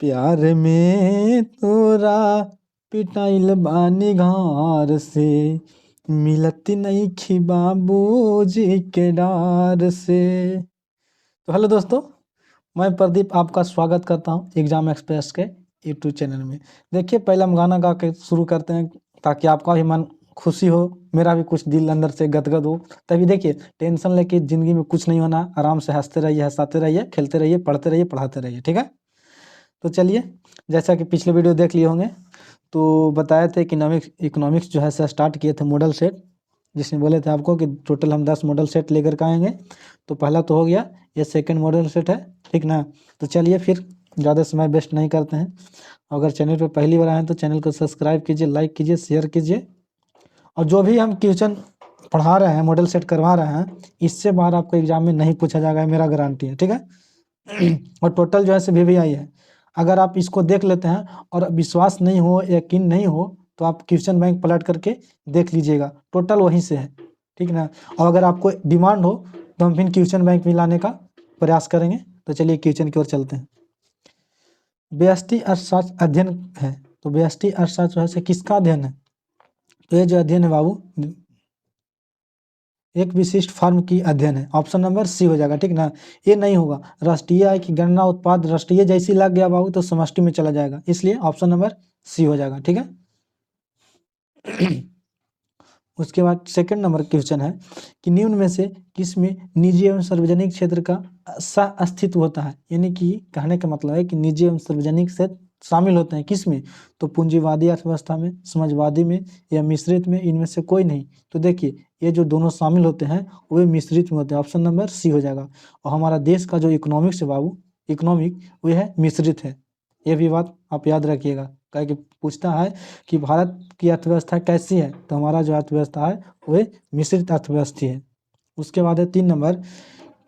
प्यार में तोरा पिटाइल बानी घर से, मिलती नहीं खी बाबूजी के डार से। तो हेलो दोस्तों, मैं प्रदीप आपका स्वागत करता हूं एग्जाम एक्सप्रेस के यूट्यूब चैनल में। देखिए, पहले हम गाना गा के शुरू करते हैं ताकि आपका भी मन खुशी हो, मेरा भी कुछ दिल अंदर से गदगद हो। तभी देखिए, टेंशन लेके ज़िंदगी में कुछ नहीं होना, आराम से हंसते रहिए, हंसाते रहिए, खेलते रहिए, पढ़ते रहिए, पढ़ाते रहिए, ठीक है। तो चलिए, जैसा कि पिछले वीडियो देख लिए होंगे तो बताए थे कि इकोनॉमिक्स जो है से स्टार्ट किए थे मॉडल सेट, जिसमें बोले थे आपको कि टोटल हम 10 मॉडल सेट लेकर के आएंगे। तो पहला तो हो गया, ये सेकंड मॉडल सेट है, ठीक ना। तो चलिए फिर ज़्यादा समय वेस्ट नहीं करते हैं। अगर चैनल पर पहली बार आए तो चैनल को सब्सक्राइब कीजिए, लाइक कीजिए, शेयर कीजिए। और जो भी हम क्वेश्चन पढ़ा रहे हैं, मॉडल सेट करवा रहे हैं, इससे बाहर आपको एग्जाम में नहीं पूछा जाएगा, मेरा गारंटी है, ठीक है। और टोटल जो है से VVI है। अगर आप इसको देख लेते हैं और विश्वास नहीं हो, यकीन नहीं हो, तो आप क्वेश्चन बैंक पलट करके देख लीजिएगा, टोटल वहीं से है, ठीक ना। और अगर आपको डिमांड हो तो हम फिर क्वेश्चन बैंक में लाने का प्रयास करेंगे। तो चलिए क्वेश्चन की ओर चलते हैं। व्यष्टि अर्थशास्त्र अध्ययन है, तो व्यष्टि अर्थशास्त्र जो है से किसका अध्ययन है? तो ये जो अध्ययन है बाबू, एक विशिष्ट फर्म की अध्ययन है। ऑप्शन नंबर सी हो जाएगा, ठीक ना। ये नहीं होगा, राष्ट्रीय आय की गणना उत्पाद राष्ट्रीय जैसी लग गया बाबू तो समष्टि में चला जाएगा, इसलिए ऑप्शन नंबर सी हो जाएगा, ठीक है। उसके बाद सेकंड नंबर क्वेश्चन है कि निम्न में से किसमें निजी एवं सार्वजनिक क्षेत्र का सह अस्तित्व होता है? यानी कि कहने का मतलब है कि निजी एवं सार्वजनिक क्षेत्र शामिल होते हैं किसमें? तो पूंजीवादी अर्थव्यवस्था में, समाजवादी में या मिश्रित में, इनमें से कोई नहीं। तो देखिए, ये जो दोनों शामिल होते हैं वे मिश्रित में होते हैं, ऑप्शन नंबर सी हो जाएगा। और हमारा देश का जो इकोनॉमिक्स है बाबू, इकोनॉमिक, वह है मिश्रित है। ये भी बात आप याद रखिएगा, कह के पूछता है कि भारत की अर्थव्यवस्था कैसी है, तो हमारा जो अर्थव्यवस्था है वह मिश्रित अर्थव्यवस्था है। उसके बाद है 3 नंबर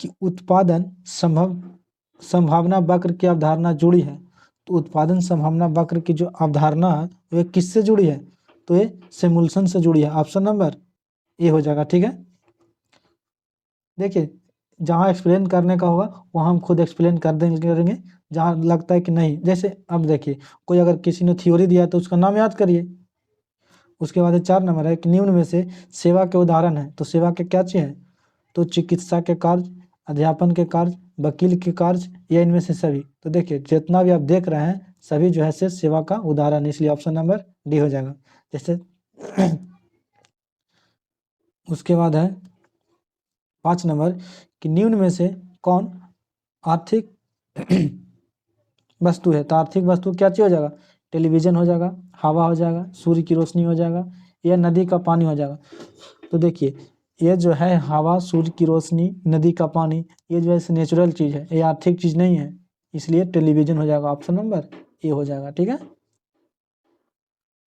कि उत्पादन संभावना वक्र की अवधारणा जुड़ी है। तो उत्पादन संभावना वक्र की जो अवधारणा है वह किससे जुड़ी है? तो ये सिमुलेशन से जुड़ी है, ऑप्शन नंबर ए हो जाएगा, ठीक है। देखिए, जहाँ एक्सप्लेन करने का होगा वहाँ हम खुद एक्सप्लेन कर करेंगे, जहाँ लगता है कि नहीं, जैसे अब देखिए, कोई अगर किसी ने थ्योरी दिया तो उसका नाम याद करिए। उसके बाद 4 नंबर है कि निम्न में से सेवा के उदाहरण है। तो सेवा के क्या चीज़ है? तो चिकित्सा के कार्य, अध्यापन के कार्य, वकील के कार्य, या इनमें से सभी। तो देखिए, जितना भी आप देख रहे हैं सभी जो है से सेवा का उदाहरण, इसलिए ऑप्शन नंबर डी हो जाएगा। जैसे उसके बाद है 5 नंबर कि निम्न में से कौन आर्थिक वस्तु है? तो आर्थिक वस्तु क्या चीज़ हो जाएगा? टेलीविज़न हो जाएगा, हवा हो जाएगा, सूर्य की रोशनी हो जाएगा, या नदी का पानी हो जाएगा। तो देखिए, ये जो है हवा, सूर्य की रोशनी, नदी का पानी, ये जो है नेचुरल चीज़ है, ये आर्थिक चीज़ नहीं है, इसलिए टेलीविज़न हो जाएगा, ऑप्शन नंबर ए हो जाएगा, ठीक है।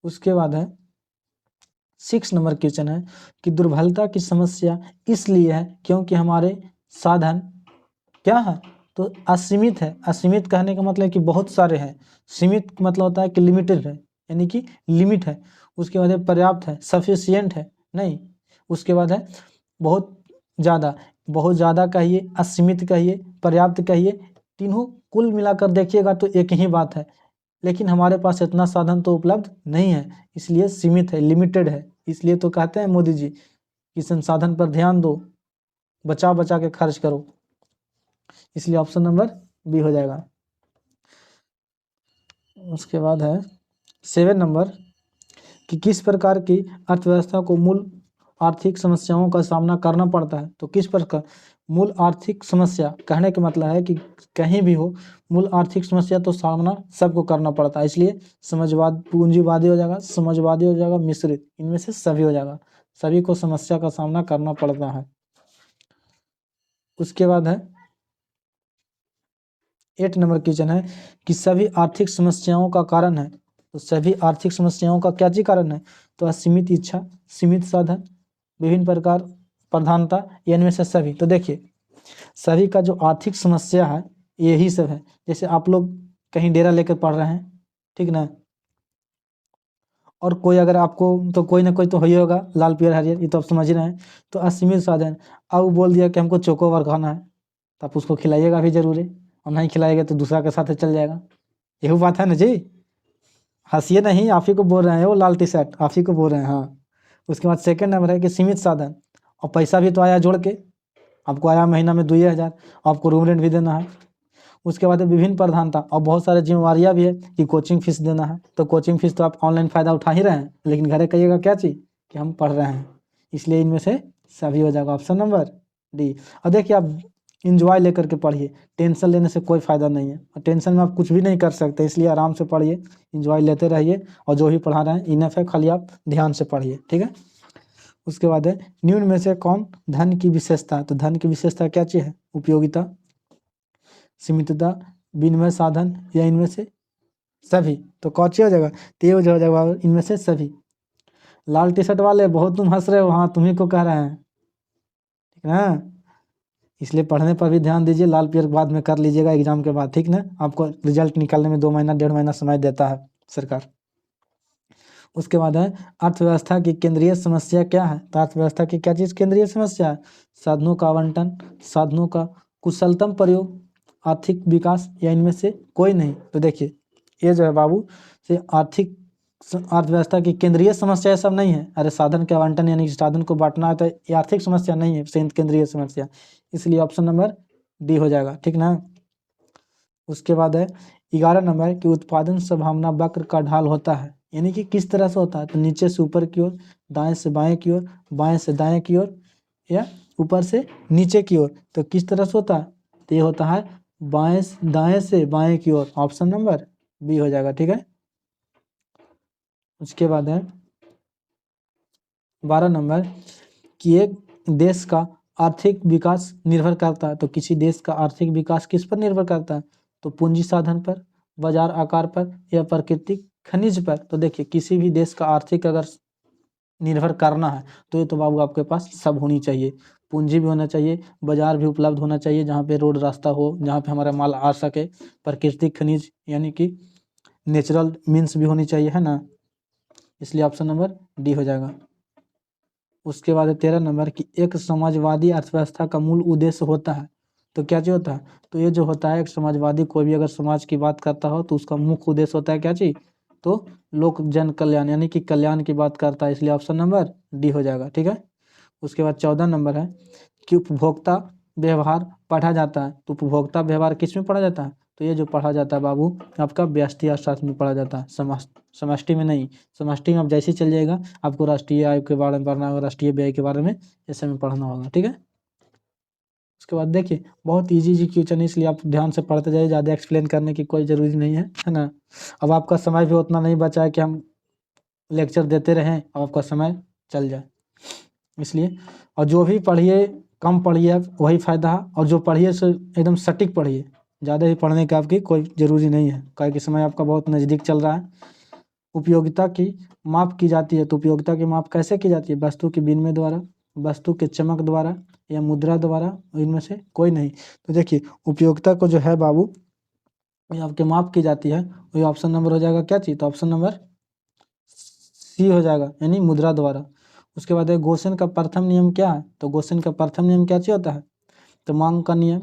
उसके बाद है 6 नंबर क्वेश्चन है कि दुर्बलता की समस्या इसलिए है क्योंकि हमारे साधन क्या है? तो असीमित है। असीमित कहने का मतलब है कि बहुत सारे हैं, सीमित मतलब होता है कि लिमिटेड है, यानी कि लिमिट है। उसके बाद है पर्याप्त है, सफिशियंट है, नहीं। उसके बाद है बहुत ज़्यादा, बहुत ज़्यादा कहिए, असीमित कहिए, पर्याप्त कहिए, तीनों कुल मिलाकर देखिएगा तो एक ही बात है। लेकिन हमारे पास इतना साधन तो उपलब्ध नहीं है, इसलिए सीमित है, लिमिटेड है। इसलिए तो कहते हैं मोदी जी कि संसाधन पर ध्यान दो, बचा बचा के खर्च करो, इसलिए ऑप्शन नंबर बी हो जाएगा। उसके बाद है 7 नंबर कि किस प्रकार की अर्थव्यवस्था को मूल आर्थिक समस्याओं का सामना करना पड़ता है? तो किस प्रकार मूल आर्थिक समस्या कहने का मतलब है कि कहीं भी हो मूल आर्थिक समस्या तो सामना सबको करना पड़ता है, इसलिए समाजवाद, पूंजीवादी हो जाएगा, समाजवादी हो जाएगा, मिश्रित, इनमें से सभी हो जाएगा, सभी को समस्या का सामना करना पड़ता है। उसके बाद है 8 नंबर क्वेश्चन है कि सभी आर्थिक समस्याओं का कारण है। तो सभी आर्थिक समस्याओं का क्या चीज कारण है? तो असीमित इच्छा, सीमित साधन, विभिन्न प्रकार, प्रधानता, या इनमें से सभी। तो देखिए, सभी का जो आर्थिक समस्या है यही सब है। जैसे आप लोग कहीं डेरा लेकर पढ़ रहे हैं, ठीक ना, और कोई अगर आपको, तो कोई ना कोई तो ही होगा, लाल पीयर हरियर, ये तो आप समझ रहे हैं। तो असीमित साधन, अब वो बोल दिया कि हमको चोकोबार खाना है, तो आप उसको खिलाइएगा भी जरूर है, और नहीं खिलाएगा तो दूसरा के साथ चल जाएगा, यही बात है ना जी, हंसिए नहीं, आप ही को बोल रहे हैं, वो लाल टी शर्ट आप ही को बोल रहे हैं। हाँ, उसके बाद सेकंड नंबर है कि सीमित साधन, और पैसा भी तो आया जोड़ के, आपको आया महीना में 2,000, आपको रूम रेंट भी देना है। उसके बाद है विभिन्न प्रधानता, और बहुत सारे जिम्मेवारियाँ भी है कि कोचिंग फीस देना है, तो कोचिंग फीस तो आप ऑनलाइन फ़ायदा उठा ही रहे हैं, लेकिन घरे कहिएगा क्या चीज़ कि हम पढ़ रहे हैं, इसलिए इनमें से सभी हो जाएगा ऑप्शन नंबर डी। और देखिए आप इंजॉय लेकर के पढ़िए, टेंशन लेने से कोई फ़ायदा नहीं है, और टेंशन में आप कुछ भी नहीं कर सकते, इसलिए आराम से पढ़िए, इंजॉय लेते रहिए, और जो भी पढ़ा रहे हैं इनफ है, खाली आप ध्यान से पढ़िए, ठीक है। उसके बाद है निम्न में से कौन धन की विशेषता, तो धन की विशेषता क्या चीज़ है, उपयोगिता, सीमितता, विनिमय साधन, या इनमें से सभी, तो कौन सी हो जाएगा, तो ये हो जाएगा इनमें से सभी। लाल टी शर्ट वाले बहुत तुम हंस रहे हो, हाँ तुम्ही को कह रहे हैं, ठीक ना, इसलिए पढ़ने पर भी ध्यान दीजिए, लाल पीयर बाद में कर लीजिएगा एग्जाम के बाद, ठीक ना, आपको रिजल्ट निकालने में 2 महीना 1.5 महीना समय देता है सरकार। उसके बाद है अर्थव्यवस्था की केंद्रीय समस्या क्या है, तो अर्थव्यवस्था की क्या चीज़ केंद्रीय समस्या है, साधनों का आवंटन, साधनों का कुशलतम प्रयोग, आर्थिक विकास, या इनमें से कोई नहीं। तो देखिए ये जो है बाबू से अर्थव्यवस्था की केंद्रीय समस्या ये सब नहीं है, अरे साधन के आवंटन यानी साधन को बांटना है, तो ये आर्थिक समस्या नहीं है, केंद्रीय समस्या, इसलिए ऑप्शन नंबर डी हो जाएगा, ठीक ना। उसके बाद है 11 नंबर की उत्पादन संभावना वक्र का ढाल होता है, यानी कि किस तरह से होता है, तो नीचे से ऊपर की ओर, दाएं से बाएं की ओर, बाएं से दाएं की ओर, या ऊपर से नीचे की ओर, तो किस तरह से होता है, तो ये होता है दाएं से बाएं की ओर, ऑप्शन नंबर बी हो जाएगा, ठीक है। उसके बाद है 12 नंबर कि एक देश का आर्थिक विकास निर्भर करता है, तो किसी देश का आर्थिक विकास किस पर निर्भर करता है, तो पूंजी साधन पर, बाजार आकार पर, या प्राकृतिक खनिज पर। तो देखिए किसी भी देश का आर्थिक अगर निर्भर करना है तो ये तो बाबू आपके पास सब होनी चाहिए, पूंजी भी होना चाहिए, बाजार भी उपलब्ध होना चाहिए, जहाँ पे रोड रास्ता हो, जहाँ पे हमारा माल आ सके, प्राकृतिक खनिज यानी कि नेचुरल मीन्स भी होनी चाहिए, है ना, इसलिए ऑप्शन नंबर डी हो जाएगा। उसके बाद 13 नंबर की एक समाजवादी अर्थव्यवस्था का मूल उद्देश्य होता है, तो क्या चीज होता है, तो ये जो होता है एक समाजवादी कोई भी अगर समाज की बात करता हो तो उसका मुख्य उद्देश्य होता है क्या चीज, तो लोक जन कल्याण यानी कि कल्याण की बात करता है, इसलिए ऑप्शन नंबर डी हो जाएगा, ठीक है। उसके बाद 14 नंबर है कि उपभोक्ता व्यवहार पढ़ा जाता है, तो उपभोक्ता व्यवहार किस में पढ़ा जाता है, तो ये जो पढ़ा जाता है बाबू आपका व्यष्टि अर्थशास्त्र में पढ़ा जाता है, समष्टि में नहीं, समष्टि में आप जैसे ही चल जाएगा आपको राष्ट्रीय आय के बारे में पढ़ना होगा, राष्ट्रीय व्यय के बारे में ऐसे में पढ़ना होगा, ठीक है। उसके बाद देखिए बहुत इजी क्वेश्चन है, इसलिए आप ध्यान से पढ़ते जाइए, ज़्यादा एक्सप्लेन करने की कोई ज़रूरी नहीं है ना। अब आपका समय भी उतना नहीं बचा है कि हम लेक्चर देते रहें और आपका समय चल जाए, इसलिए और जो भी पढ़िए कम पढ़िए आप वही फ़ायदा है, और जो पढ़िए सो एकदम सटीक पढ़िए, ज़्यादा भी पढ़ने का आपकी कोई ज़रूरी नहीं है, काहे कि समय आपका बहुत नज़दीक चल रहा है। उपयोगिता की माप की जाती है, तो उपयोगिता की माप कैसे की जाती है, वस्तु के विनिमय द्वारा, वस्तु के चमक द्वारा, या मुद्रा द्वारा, इनमें से कोई नहीं। तो देखिए उपयोगिता को जो है बाबू ये आपके माप की जाती है, वही ऑप्शन नंबर हो जाएगा क्या चीज़, तो ऑप्शन नंबर सी हो जाएगा, यानी मुद्रा द्वारा। उसके बाद गोसेन का प्रथम नियम क्या है, तो गोसेन का प्रथम नियम क्या चीज होता है, तो मांग का नियम,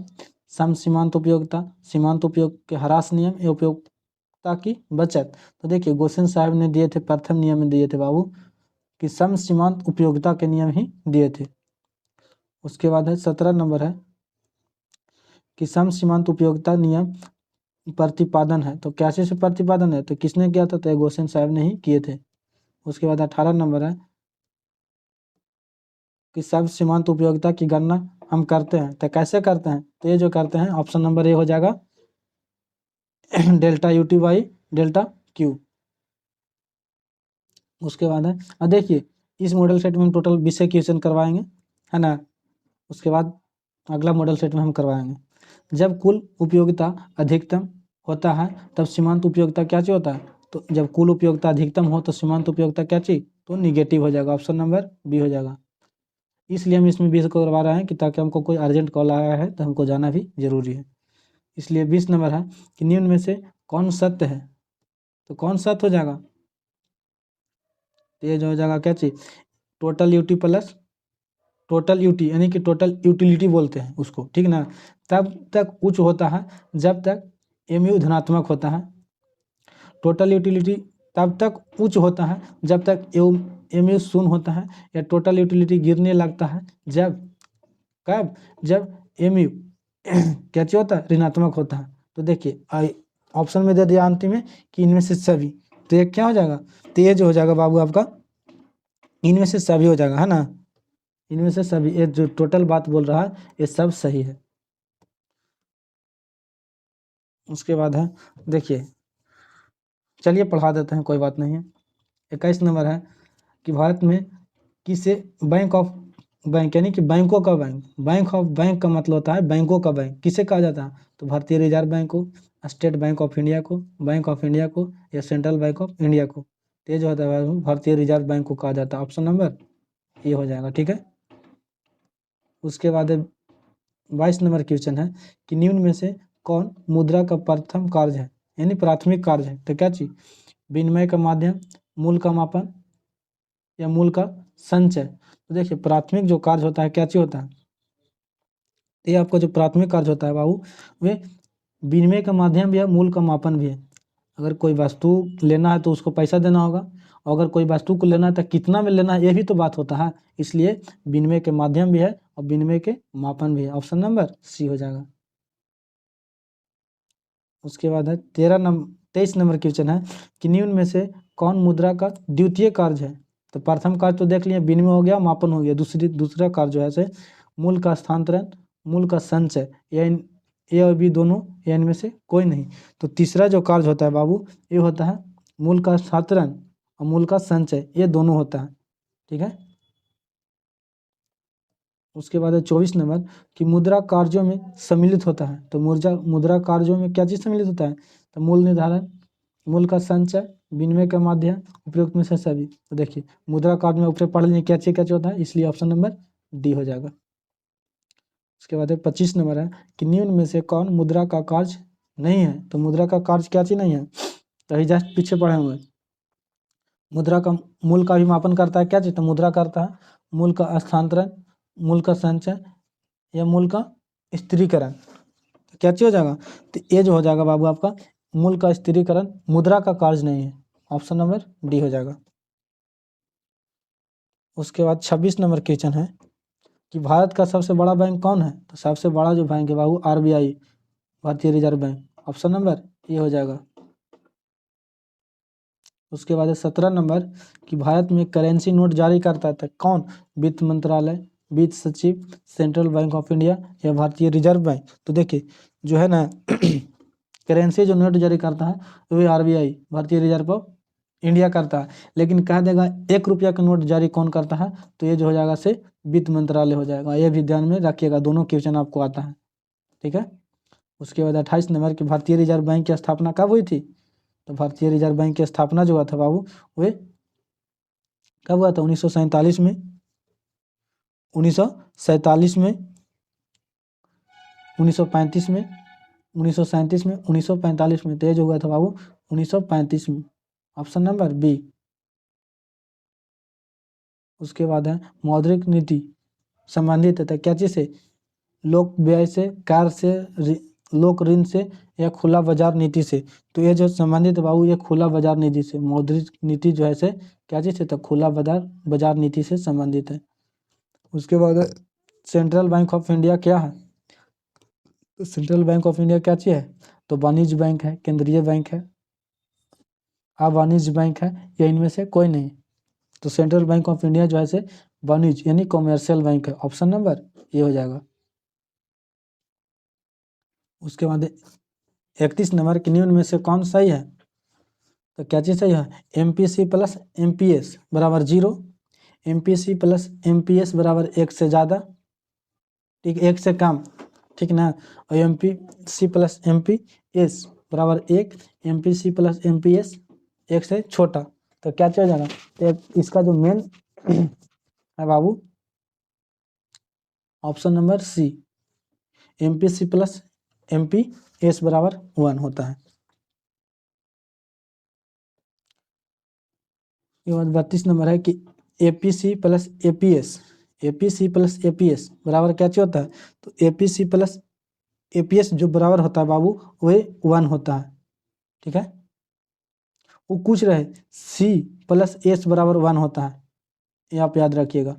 सम सीमांत उपयोगिता, सीमांत उपयोग के ह्रास नियम, या उपयोगिता की बचत। तो देखिए गोसेन साहब ने दिए थे प्रथम नियम में दिए थे बाबू कि सम सीमांत उपयोगिता के नियम ही दिए थे। उसके बाद है 17 नंबर है कि सम सीमांत उपयोगिता नियम प्रतिपादन है, तो कैसे से प्रतिपादन है, तो किसने किया था, तो गोसेन साहब ने ही किए थे। उसके बाद 18 नंबर है कि सब सीमांत उपयोगिता की गणना हम करते हैं, तो कैसे करते हैं, तो ये जो करते हैं ऑप्शन नंबर ए हो जाएगा delta UT by delta Q. उसके बाद है अब देखिए इस मॉडल सेट में हम टोटल 20 क्वेश्चन करवाएंगे, है ना। उसके बाद अगला मॉडल सेट में हम करवाएंगे जब कुल उपयोगिता अधिकतम होता है तब सीमांत उपयोगिता क्या चीज होता है, तो जब कुल उपयोगिता अधिकतम हो तो सीमांत उपयोगिता क्या चीज, तो निगेटिव हो जाएगा, ऑप्शन नंबर बी हो जाएगा। इसलिए हम इसमें 20 को करवा रहे हैं कि ताकि हमको कोई अर्जेंट कॉल आया है तो हमको जाना भी जरूरी है, इसलिए 20 नंबर है कि निम्न में से कौन सत्य है, तो कौन सत्य हो जाएगा, तो ये जो हो जाएगा क्या चीज, total UT plus total UT यानी कि टोटल यूटिलिटी बोलते हैं उसको, ठीक ना, तब तक उच्च होता है जब तक एमयू धनात्मक होता है, टोटल यूटिलिटी तब तक उच्च होता है जब तक एमयू शून्य होता है, या टोटल यूटिलिटी गिरने लगता है जब एमयू क्या चीज होता है, ऋणात्मक होता है। तो देखिए ऑप्शन में दे दिया अंतिम में कि इनमें से सभी, तो ये क्या हो जाएगा, तो ये जो हो जाएगा बाबू आपका इनमें से सभी हो जाएगा, है ना, इनमें से सभी, ये जो टोटल बात बोल रहा है ये सब सही है। उसके बाद है, देखिए चलिए पढ़ा देते हैं, कोई बात नहीं है। 21 नंबर है कि भारत में किसे बैंक ऑफ बैंक यानी कि बैंकों का बैंक ऑफ बैंक का मतलब होता है बैंकों का बैंक, किसे कहा जाता है, तो भारतीय रिजर्व बैंक को, स्टेट बैंक ऑफ इंडिया को, बैंक ऑफ इंडिया को, या सेंट्रल बैंक ऑफ इंडिया को। तो ये जो होता है भारतीय रिजर्व बैंक को कहा जाता है, ऑप्शन नंबर ये हो जाएगा, ठीक है। उसके बाद 22 नंबर क्वेश्चन है कि निम्न में से कौन मुद्रा का प्रथम कार्य है, यानी प्राथमिक कार्य है, तो क्या चीज, विनिमय का माध्यम, मूल का मापन, या मूल का संचय। तो देखिए प्राथमिक जो कार्य होता है क्या चीज होता है, तो ये आपका जो प्राथमिक कार्य होता है बाबू, वे विनिमय का माध्यम भी है, मूल का मापन भी है। अगर कोई वस्तु लेना है तो उसको पैसा देना होगा, और अगर कोई वस्तु को लेना है तो कितना में लेना है, ये भी तो बात होता है। इसलिए विनिमय के माध्यम भी है और विनिमय के मापन भी है, ऑप्शन नंबर सी हो जाएगा। उसके बाद है 23 नंबर क्वेश्चन है कि निम्न में से कौन मुद्रा का द्वितीय कार्य है, तो प्रथम कार्य तो देख लिया, विनिमय हो गया, मापन हो गया, दूसरा कार्य जो है से मूल का हस्तांतरण, मूल का संचय, ये और बी दोनों, या इनमें से कोई नहीं। तो तीसरा जो कार्य होता है बाबू ये होता है मूल का हस्तांतरण और मूल का संचय, ये दोनों होता है, ठीक है। उसके बाद है 24 नंबर कि मुद्रा कार्यों में सम्मिलित होता है, तो मुद्रा कार्यों में क्या चीज सम्मिलित होता है, तो मूल निर्धारण, मूल का संचय, विनिमय का माध्यम, उपयुक्त में से सभी। तो देखिए मुद्रा कार्य में ऊपर पढ़ लीजिए क्या चीज होता है, इसलिए ऑप्शन नंबर डी हो जाएगा। उसके बाद 25 नंबर है कि निम्न में से कौन मुद्रा का कार्य नहीं है, तो मुद्रा का कार्य क्या चीज नहीं है, तो जस्ट पीछे पढ़े हुए, मुद्रा का मूल का भी मापन करता है क्या चीज, तो मुद्रा करता है मूल का हस्तांतरण, मूल का संचय, या मूल का स्थिरीकरण। तो क्या चीज हो जाएगा, तो ये जो हो जाएगा बाबू आपका मूल का स्थिरीकरण मुद्रा का कार्य नहीं है, ऑप्शन नंबर डी हो जाएगा। उसके बाद 26 नंबर क्वेश्चन है कि भारत का सबसे बड़ा बैंक कौन है, तो सबसे बड़ा जो बैंक है बाबू आरबीआई, भारतीय रिजर्व बैंक, ऑप्शन नंबर ये हो जाएगा। उसके बाद 17 नंबर कि भारत में करेंसी नोट जारी करता था कौन, वित्त मंत्रालय, वित्त सचिव, सेंट्रल बैंक ऑफ इंडिया, या भारतीय रिजर्व बैंक। तो देखिए जो है ना करेंसी जो नोट जारी करता है वो आरबीआई, भारतीय रिजर्व ऑफ इंडिया करता है, लेकिन कह देगा 1 रुपया का नोट जारी कौन करता है, तो ये जो हो जाएगा से वित्त मंत्रालय हो जाएगा। ये भी ध्यान में रखिएगा, दोनों क्वेश्चन आपको आता है, ठीक है। उसके बाद 28 नंबर की भारतीय रिजर्व बैंक की स्थापना कब हुई थी, तो भारतीय रिजर्व बैंक की स्थापना जो हुआ था बाबू वे कब हुआ था, 1947 में, 1947 में, 1935 में, 1937 में, 1945 में, तेज हुआ था बाबू 1935 में, ऑप्शन नंबर बी। उसके बाद है मौद्रिक नीति संबंधित है क्या चीज से, लोक व्यय से, कार से, लोक ऋण से, या खुला बाजार नीति से। तो ये जो संबंधित है बाबू ये खुला बाजार नीति से, मौद्रिक नीति जो है से क्या चीज है, तो खुला बाजार नीति से संबंधित है। उसके बाद सेंट्रल बैंक ऑफ इंडिया क्या है, तो सेंट्रल बैंक ऑफ इंडिया क्या चीज है, तो वाणिज्य बैंक है, केंद्रीय बैंक है, अवाणिज्य बैंक है, या इनमें से कोई नहीं। तो सेंट्रल बैंक ऑफ इंडिया जो है से वाणिज्य यानी कॉमर्शियल बैंक है, ऑप्शन नंबर ये हो जाएगा। उसके बाद 31 नंबर के निम्न में से कौन सही है, तो क्या चीज सही है, एमपीसी प्लस एमपीएस बराबर 0, एमपीसी प्लस एमपीएस बराबर 1 से ज़्यादा, ठीक, 1 से कम, ठीक ना, और एमपीसी प्लस एमपीएस बराबर 1, एमपीसी प्लस एमपीएस 1 से छोटा। तो क्या चल जाएगा, तो इसका जो मेन है बाबू option number C, MPC plus MPS बराबर 1 होता है। ये बात 32 नंबर है कि APC plus APS, APC plus APS बराबर क्या चीज होता है, तो एपीसी प्लस एपीएस जो बराबर होता है बाबू वही 1 होता है, ठीक है। वो पूछ रहे सी प्लस एस बराबर 1 होता है, ये आप याद रखिएगा।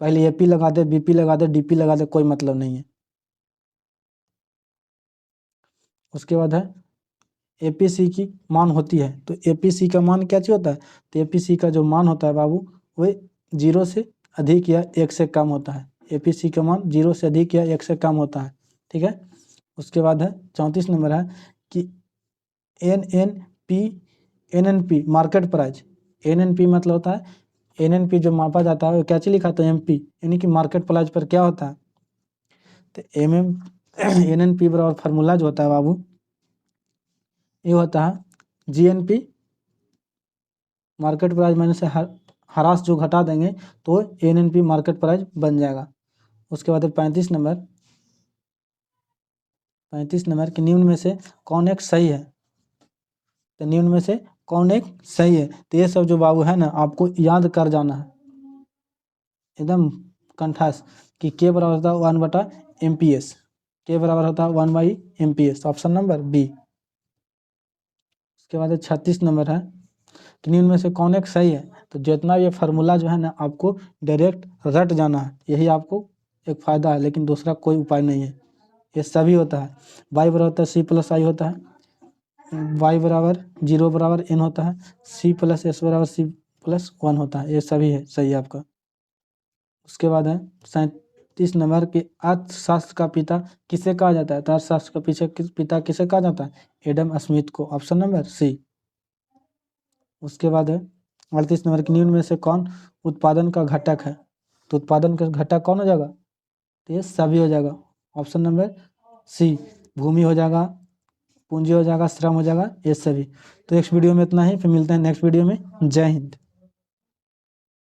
पहले एपी लगा दे, बीपी लगा दे, डीपी लगा दे, कोई मतलब नहीं है। उसके बाद है एपीसी की मान होती है, तो एपीसी का मान क्या चीज होता है, तो एपीसी का जो मान होता है बाबू वो 0 से अधिक या 1 से कम होता है। एपीसी का मान 0 से अधिक या 1 से कम होता है, ठीक है। उसके बाद है 34 नंबर है कि एनएनपी मार्केट प्राइस, एनएनपी मतलब होता है, एनएनपी जो मापा जाता है वो क्या चीज लिखा था, एमपी, यानी कि मार्केट प्राइस पर क्या होता है, तो एनएनपी बराबर फार्मूला जो होता है बाबू ये होता है जीएनपी मार्केट प्राइस मैंने से हरास जो घटा देंगे तो एनएनपी मार्केट प्राइस बन जाएगा। उसके बाद 35 नंबर कि निम्न में से कौन एक सही है, तो निम्न में से कौन एक सही है, तो ये सब जो बाबू है ना आपको याद कर जाना है एकदम कंठास कि के बराबर होता है 1/MPS, के बराबर होता है 1/MPS, ऑप्शन नंबर बी। उसके बाद 36 नंबर है कि निम्न में से कौन एक सही है, तो जितना ये फार्मूला जो है ना आपको डायरेक्ट रट जाना है, यही आपको एक फ़ायदा है, लेकिन दूसरा कोई उपाय नहीं है, ये सभी होता है। वाई बराबर होता है सी प्लस आई होता है, वाई बराबर 0 बराबर एन होता है, सी प्लस एस बराबर सी प्लस 1 होता है, ये सभी है सही है आपका। उसके बाद है 37 नंबर के अर्थशास्त्र का पिता किसे कहा जाता है, तो अर्थशास्त्र का पीछे पिता किसे कहा जाता है, एडम स्मिथ को, ऑप्शन नंबर सी। उसके बाद है 38 नंबर की निम्न में से कौन उत्पादन का घटक है, तो उत्पादन का घटक कौन हो जाएगा, तो ये सभी हो जाएगा, ऑप्शन नंबर सी। भूमि हो जाएगा, पूंजी हो जाएगा, श्रम हो जाएगा, ये सभी। तो नेक्स्ट वीडियो में इतना ही, फिर मिलते हैं नेक्स्ट वीडियो में। जय हिंद।